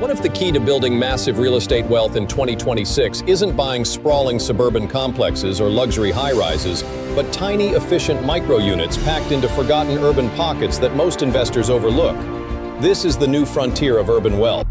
What if the key to building massive real estate wealth in 2026 isn't buying sprawling suburban complexes or luxury high-rises, but tiny, efficient micro-units packed into forgotten urban pockets that most investors overlook? This is the new frontier of urban wealth.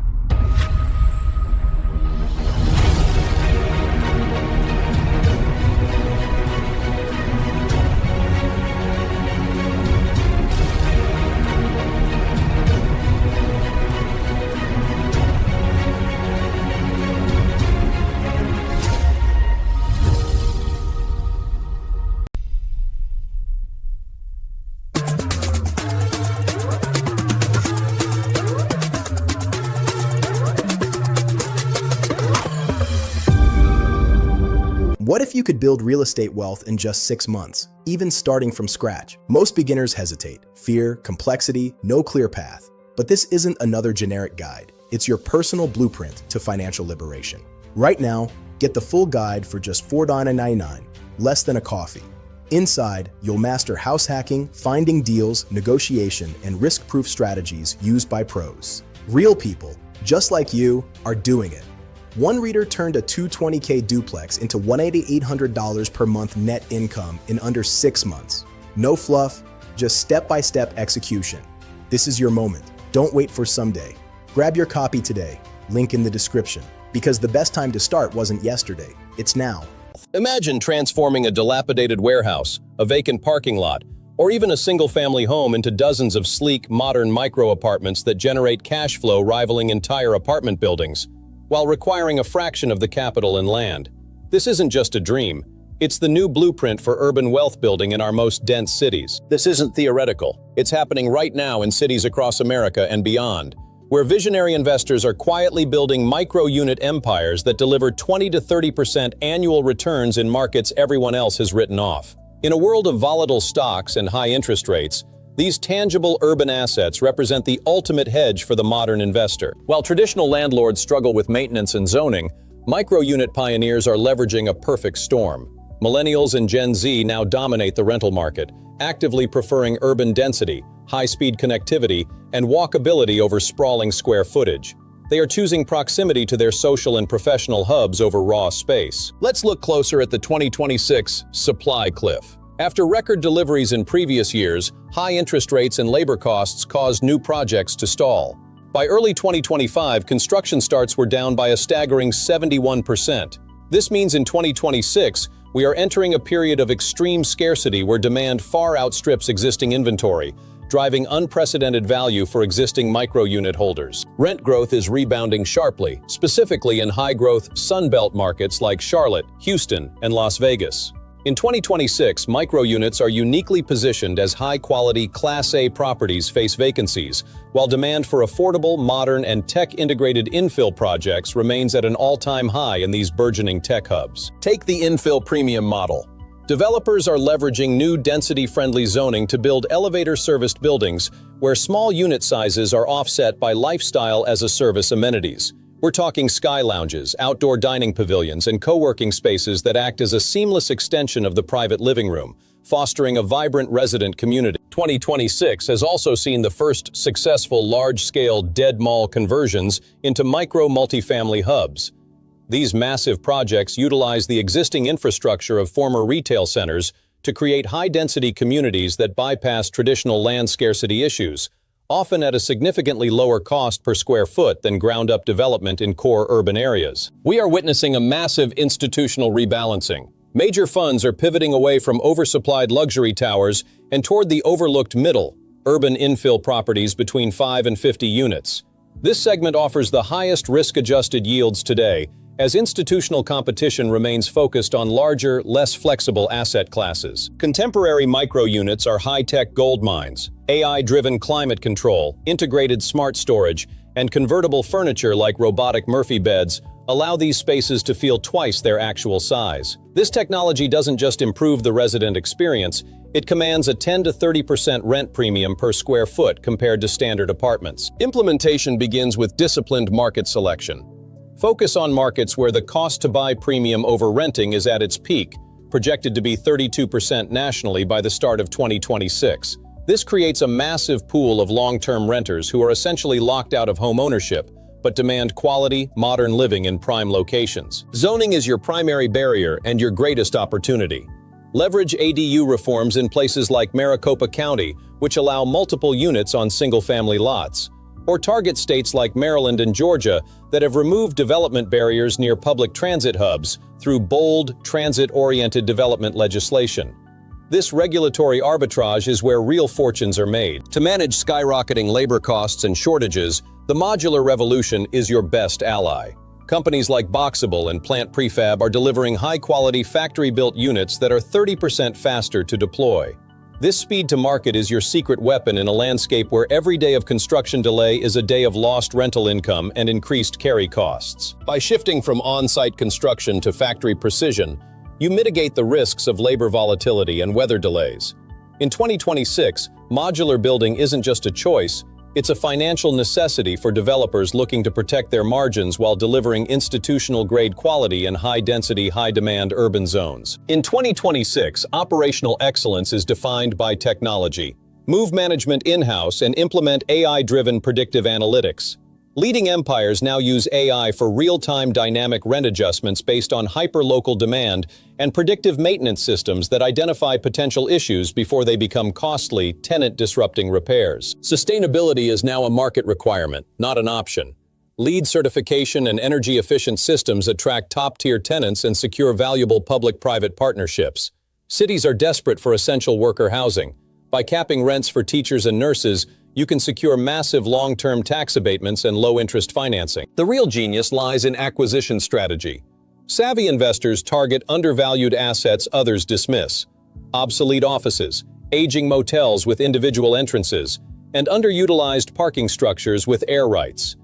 What if you could build real estate wealth in just 6 months, even starting from scratch? Most beginners hesitate. Fear, complexity, no clear path. But this isn't another generic guide. It's your personal blueprint to financial liberation. Right now, get the full guide for just $4.99, less than a coffee. Inside, you'll master house hacking, finding deals, negotiation, and risk-proof strategies used by pros. Real people, just like you, are doing it. One reader turned a $220K duplex into $1,800 per month net income in under 6 months. No fluff, just step-by-step execution. This is your moment. Don't wait for someday. Grab your copy today, link in the description. Because the best time to start wasn't yesterday, it's now. Imagine transforming a dilapidated warehouse, a vacant parking lot, or even a single-family home into dozens of sleek, modern micro-apartments that generate cash flow rivaling entire apartment buildings, while requiring a fraction of the capital and land. This isn't just a dream. It's the new blueprint for urban wealth building in our most dense cities. This isn't theoretical. It's happening right now in cities across America and beyond, where visionary investors are quietly building micro-unit empires that deliver 20 to 30% annual returns in markets everyone else has written off. In a world of volatile stocks and high interest rates, these tangible urban assets represent the ultimate hedge for the modern investor. While traditional landlords struggle with maintenance and zoning, micro-unit pioneers are leveraging a perfect storm. Millennials and Gen Z now dominate the rental market, actively preferring urban density, high-speed connectivity, and walkability over sprawling square footage. They are choosing proximity to their social and professional hubs over raw space. Let's look closer at the 2026 supply cliff. After record deliveries in previous years, high interest rates and labor costs caused new projects to stall. By early 2025, construction starts were down by a staggering 71%. This means in 2026, we are entering a period of extreme scarcity where demand far outstrips existing inventory, driving unprecedented value for existing micro-unit holders. Rent growth is rebounding sharply, specifically in high-growth Sunbelt markets like Charlotte, Houston, and Las Vegas. In 2026, micro-units are uniquely positioned as high-quality Class A properties face vacancies, while demand for affordable, modern, and tech-integrated infill projects remains at an all-time high in these burgeoning tech hubs. Take the infill premium model. Developers are leveraging new density-friendly zoning to build elevator-serviced buildings where small unit sizes are offset by lifestyle-as-a-service amenities. We're talking sky lounges, outdoor dining pavilions, and co-working spaces that act as a seamless extension of the private living room, fostering a vibrant resident community. 2026 has also seen the first successful large-scale dead mall conversions into micro-multifamily hubs. These massive projects utilize the existing infrastructure of former retail centers to create high-density communities that bypass traditional land scarcity issues, often at a significantly lower cost per square foot than ground-up development in core urban areas. We are witnessing a massive institutional rebalancing. Major funds are pivoting away from oversupplied luxury towers and toward the overlooked middle, urban infill properties between 5 and 50 units. This segment offers the highest risk-adjusted yields today, as institutional competition remains focused on larger, less flexible asset classes. Contemporary micro-units are high-tech gold mines. AI-driven climate control, integrated smart storage, and convertible furniture like robotic Murphy beds allow these spaces to feel twice their actual size. This technology doesn't just improve the resident experience, it commands a 10 to 30% rent premium per square foot compared to standard apartments. Implementation begins with disciplined market selection. Focus on markets where the cost to buy premium over renting is at its peak, projected to be 32% nationally by the start of 2026. This creates a massive pool of long-term renters who are essentially locked out of home ownership, but demand quality, modern living in prime locations. Zoning is your primary barrier and your greatest opportunity. Leverage ADU reforms in places like Maricopa County, which allow multiple units on single-family lots, or target states like Maryland and Georgia that have removed development barriers near public transit hubs through bold, transit-oriented development legislation. This regulatory arbitrage is where real fortunes are made. To manage skyrocketing labor costs and shortages, the modular revolution is your best ally. Companies like Boxable and Plant Prefab are delivering high-quality factory-built units that are 30% faster to deploy. This speed to market is your secret weapon in a landscape where every day of construction delay is a day of lost rental income and increased carry costs. By shifting from on-site construction to factory precision, you mitigate the risks of labor volatility and weather delays. In 2026, modular building isn't just a choice, it's a financial necessity for developers looking to protect their margins while delivering institutional-grade quality in high-density, high-demand urban zones. In 2026, operational excellence is defined by technology. Move management in-house and implement AI-driven predictive analytics. Leading empires now use AI for real-time dynamic rent adjustments based on hyper-local demand and predictive maintenance systems that identify potential issues before they become costly, tenant-disrupting repairs. Sustainability is now a market requirement, not an option. LEED certification and energy-efficient systems attract top-tier tenants and secure valuable public-private partnerships. Cities are desperate for essential worker housing. By capping rents for teachers and nurses, you can secure massive long-term tax abatements and low-interest financing. The real genius lies in acquisition strategy. Savvy investors target undervalued assets others dismiss. Obsolete offices, aging motels with individual entrances, and underutilized parking structures with air rights.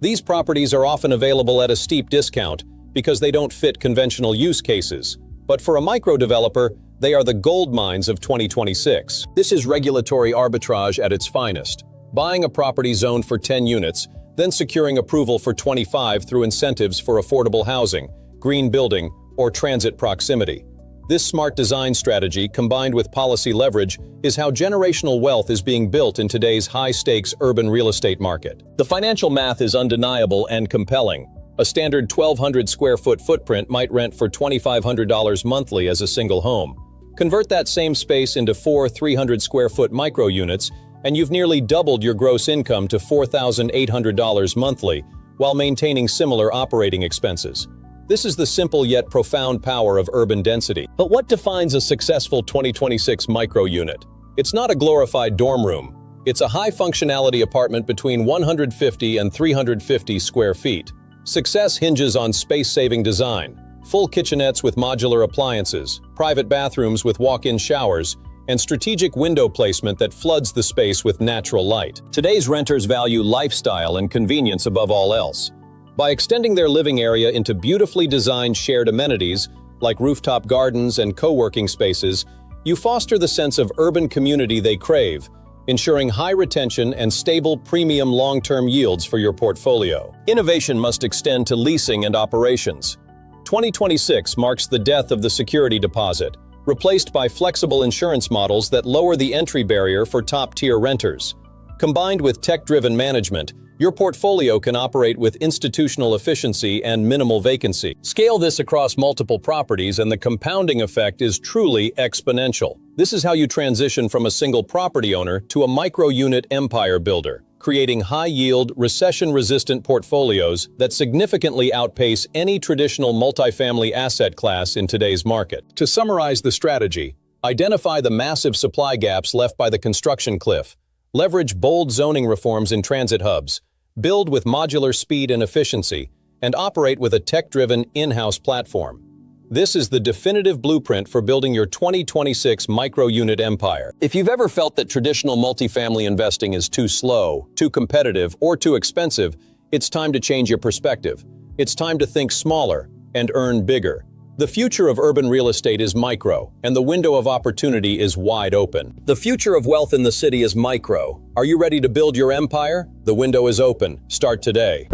These properties are often available at a steep discount because they don't fit conventional use cases. But for a micro-developer, they are the gold mines of 2026. This is regulatory arbitrage at its finest. Buying a property zoned for 10 units, then securing approval for 25 through incentives for affordable housing, green building, or transit proximity. This smart design strategy, combined with policy leverage, is how generational wealth is being built in today's high-stakes urban real estate market. The financial math is undeniable and compelling. A standard 1,200 square foot footprint might rent for $2,500 monthly as a single home. Convert that same space into 4 300 square foot micro units, and you've nearly doubled your gross income to $4,800 monthly, while maintaining similar operating expenses. This is the simple yet profound power of urban density. But what defines a successful 2026 micro unit? It's not a glorified dorm room. It's a high-functionality apartment between 150 and 350 square feet. Success hinges on space-saving design, full kitchenettes with modular appliances, private bathrooms with walk-in showers, and strategic window placement that floods the space with natural light. Today's renters value lifestyle and convenience above all else. By extending their living area into beautifully designed shared amenities, like rooftop gardens and co-working spaces, you foster the sense of urban community they crave, ensuring high retention and stable premium long-term yields for your portfolio. Innovation must extend to leasing and operations. 2026 marks the death of the security deposit, replaced by flexible insurance models that lower the entry barrier for top-tier renters. Combined with tech-driven management, your portfolio can operate with institutional efficiency and minimal vacancy. Scale this across multiple properties and the compounding effect is truly exponential. This is how you transition from a single property owner to a micro-unit empire builder, creating high-yield, recession-resistant portfolios that significantly outpace any traditional multifamily asset class in today's market. To summarize the strategy, identify the massive supply gaps left by the construction cliff, leverage bold zoning reforms in transit hubs, build with modular speed and efficiency, and operate with a tech-driven in-house platform. This is the definitive blueprint for building your 2026 micro-unit empire. If you've ever felt that traditional multifamily investing is too slow, too competitive, or too expensive, it's time to change your perspective. It's time to think smaller and earn bigger. The future of urban real estate is micro, and the window of opportunity is wide open. The future of wealth in the city is micro. Are you ready to build your empire? The window is open. Start today.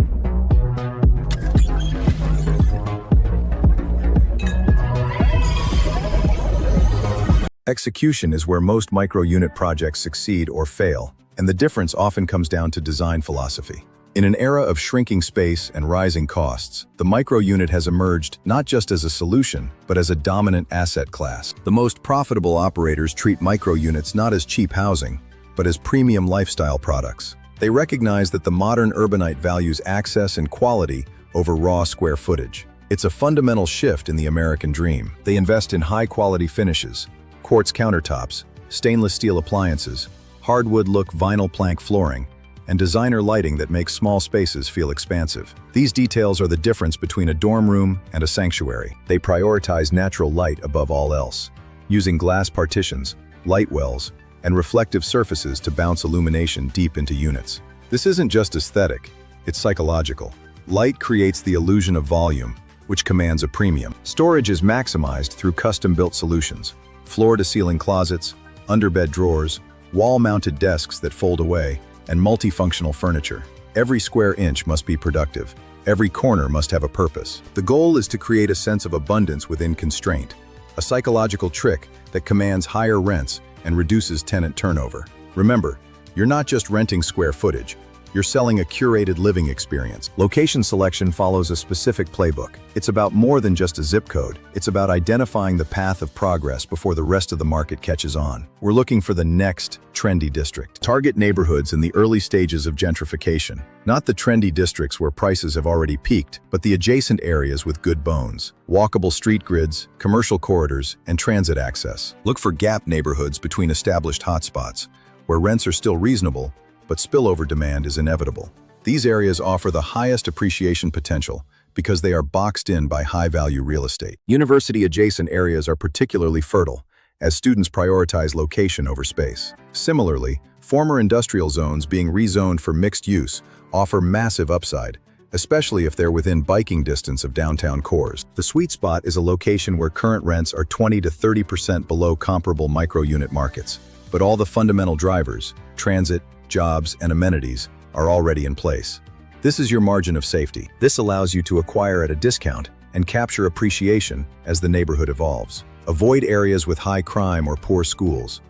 Execution is where most micro-unit projects succeed or fail, and the difference often comes down to design philosophy. In an era of shrinking space and rising costs, the micro-unit has emerged not just as a solution, but as a dominant asset class. The most profitable operators treat micro-units not as cheap housing, but as premium lifestyle products. They recognize that the modern urbanite values access and quality over raw square footage. It's a fundamental shift in the American dream. They invest in high-quality finishes, quartz countertops, stainless steel appliances, hardwood-look vinyl plank flooring, and designer lighting that makes small spaces feel expansive. These details are the difference between a dorm room and a sanctuary. They prioritize natural light above all else, using glass partitions, light wells, and reflective surfaces to bounce illumination deep into units. This isn't just aesthetic, it's psychological. Light creates the illusion of volume, which commands a premium. Storage is maximized through custom-built solutions, floor-to-ceiling closets, underbed drawers, wall-mounted desks that fold away, and multifunctional furniture. Every square inch must be productive. Every corner must have a purpose. The goal is to create a sense of abundance within constraint, a psychological trick that commands higher rents and reduces tenant turnover. Remember, you're not just renting square footage, you're selling a curated living experience. Location selection follows a specific playbook. It's about more than just a zip code. It's about identifying the path of progress before the rest of the market catches on. We're looking for the next trendy district. Target neighborhoods in the early stages of gentrification. Not the trendy districts where prices have already peaked, but the adjacent areas with good bones. Walkable street grids, commercial corridors, and transit access. Look for gap neighborhoods between established hotspots, where rents are still reasonable, but spillover demand is inevitable. These areas offer the highest appreciation potential because they are boxed in by high-value real estate. University-adjacent areas are particularly fertile, as students prioritize location over space. Similarly, former industrial zones being rezoned for mixed use offer massive upside, especially if they're within biking distance of downtown cores. The sweet spot is a location where current rents are 20 to 30% below comparable micro-unit markets, but all the fundamental drivers, transit, jobs, and amenities, are already in place. This is your margin of safety. This allows you to acquire at a discount and capture appreciation as the neighborhood evolves. Avoid areas with high crime or poor schools.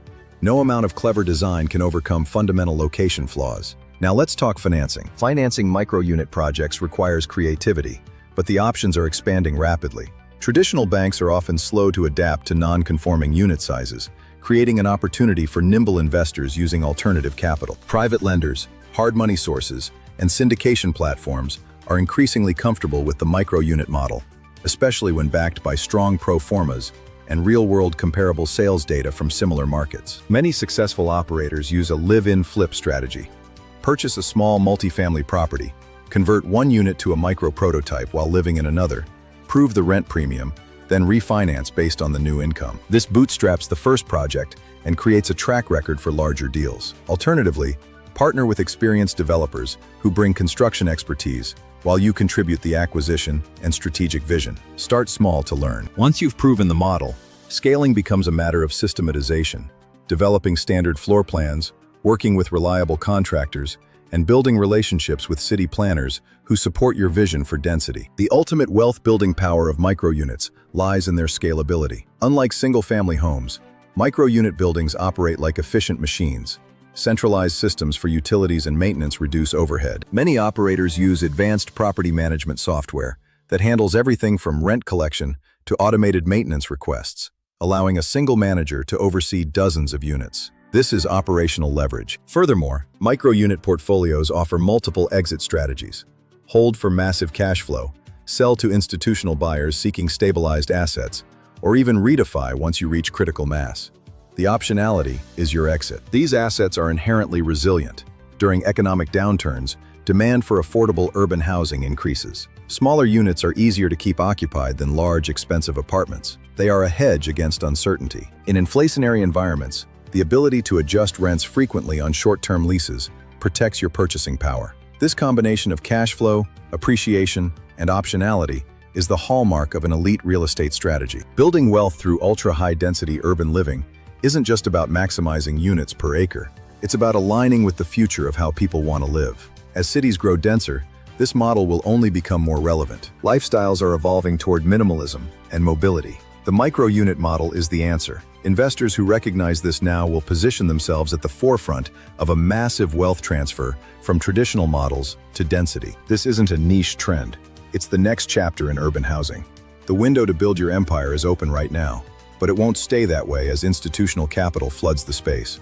No amount of clever design can overcome fundamental location flaws. Now let's talk financing. Financing micro-unit projects requires creativity, but the options are expanding rapidly. Traditional banks are often slow to adapt to non-conforming unit sizes, creating an opportunity for nimble investors using alternative capital. Private lenders, hard money sources, and syndication platforms are increasingly comfortable with the micro-unit model, especially when backed by strong pro formas and real-world comparable sales data from similar markets. Many successful operators use a live-in flip strategy. Purchase a small multifamily property, convert one unit to a micro-prototype while living in another, prove the rent premium, then refinance based on the new income. This bootstraps the first project and creates a track record for larger deals. Alternatively, partner with experienced developers who bring construction expertise while you contribute the acquisition and strategic vision. Start small to learn. Once you've proven the model, scaling becomes a matter of systematization, developing standard floor plans, working with reliable contractors, and building relationships with city planners who support your vision for density. The ultimate wealth-building power of micro-units lies in their scalability. Unlike single-family homes, micro-unit buildings operate like efficient machines. Centralized systems for utilities and maintenance reduce overhead. Many operators use advanced property management software that handles everything from rent collection to automated maintenance requests, allowing a single manager to oversee dozens of units. This is operational leverage. Furthermore, micro-unit portfolios offer multiple exit strategies. Hold for massive cash flow, sell to institutional buyers seeking stabilized assets, or even redefy once you reach critical mass. The optionality is your exit. These assets are inherently resilient. During economic downturns, demand for affordable urban housing increases. Smaller units are easier to keep occupied than large, expensive apartments. They are a hedge against uncertainty. In inflationary environments, the ability to adjust rents frequently on short-term leases protects your purchasing power. This combination of cash flow, appreciation, and optionality is the hallmark of an elite real estate strategy. Building wealth through ultra-high-density urban living isn't just about maximizing units per acre. It's about aligning with the future of how people want to live. As cities grow denser, this model will only become more relevant. Lifestyles are evolving toward minimalism and mobility. The micro-unit model is the answer. Investors who recognize this now will position themselves at the forefront of a massive wealth transfer from traditional models to density. This isn't a niche trend. It's the next chapter in urban housing. The window to build your empire is open right now, but it won't stay that way as institutional capital floods the space.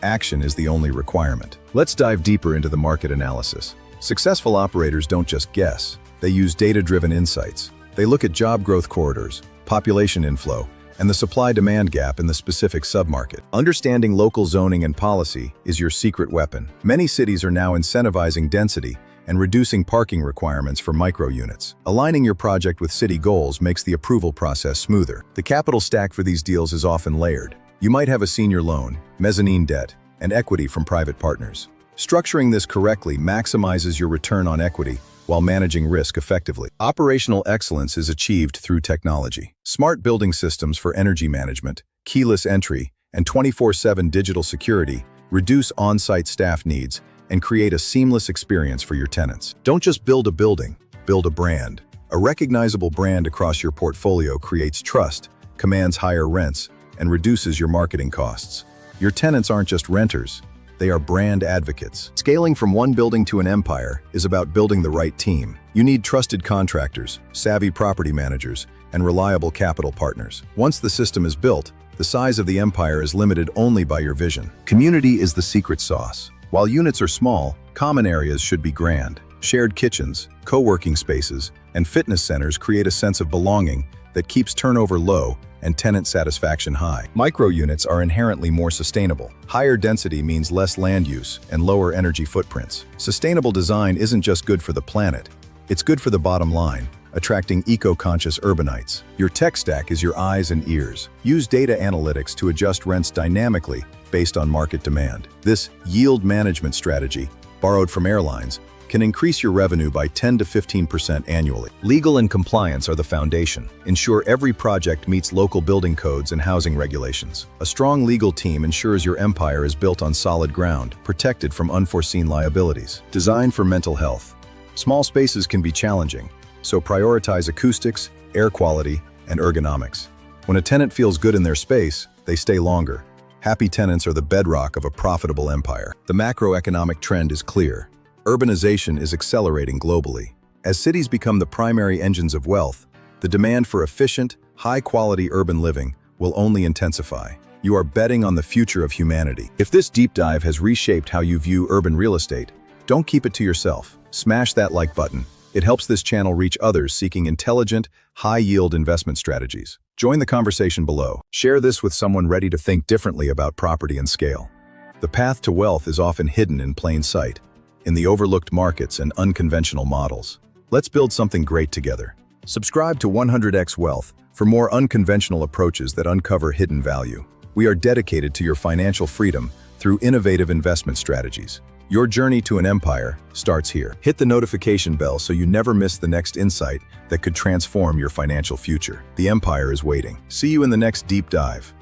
Action is the only requirement. Let's dive deeper into the market analysis. Successful operators don't just guess. They use data-driven insights. They look at job growth corridors, population inflow, and the supply-demand gap in the specific submarket. Understanding local zoning and policy is your secret weapon. Many cities are now incentivizing density and reducing parking requirements for micro-units. Aligning your project with city goals makes the approval process smoother. The capital stack for these deals is often layered. You might have a senior loan, mezzanine debt, and equity from private partners. Structuring this correctly maximizes your return on equity while managing risk effectively. Operational excellence is achieved through technology. Smart building systems for energy management, keyless entry, and 24/7 digital security reduce on-site staff needs and create a seamless experience for your tenants. Don't just build a building, build a brand. A recognizable brand across your portfolio creates trust, commands higher rents, and reduces your marketing costs. Your tenants aren't just renters. They are brand advocates. Scaling from one building to an empire is about building the right team. You need trusted contractors, savvy property managers, and reliable capital partners. Once the system is built, the size of the empire is limited only by your vision. Community is the secret sauce. While units are small, common areas should be grand. Shared kitchens, co-working spaces, and fitness centers create a sense of belonging that keeps turnover low and tenant satisfaction high. Micro-units are inherently more sustainable. Higher density means less land use and lower energy footprints. Sustainable design isn't just good for the planet, it's good for the bottom line, attracting eco-conscious urbanites. Your tech stack is your eyes and ears. Use data analytics to adjust rents dynamically based on market demand. This yield management strategy, borrowed from airlines, can increase your revenue by 10 to 15% annually. Legal and compliance are the foundation. Ensure every project meets local building codes and housing regulations. A strong legal team ensures your empire is built on solid ground, protected from unforeseen liabilities. Design for mental health. Small spaces can be challenging, so prioritize acoustics, air quality, and ergonomics. When a tenant feels good in their space, they stay longer. Happy tenants are the bedrock of a profitable empire. The macroeconomic trend is clear. Urbanization is accelerating globally. As cities become the primary engines of wealth, the demand for efficient, high-quality urban living will only intensify. You are betting on the future of humanity. If this deep dive has reshaped how you view urban real estate, don't keep it to yourself. Smash that like button. It helps this channel reach others seeking intelligent, high-yield investment strategies. Join the conversation below. Share this with someone ready to think differently about property and scale. The path to wealth is often hidden in plain sight, in the overlooked markets and unconventional models. Let's build something great together. Subscribe to 100x Wealth for more unconventional approaches that uncover hidden value. We are dedicated to your financial freedom through innovative investment strategies. Your journey to an empire starts here. Hit the notification bell so you never miss the next insight that could transform your financial future. The empire is waiting. See you in the next deep dive.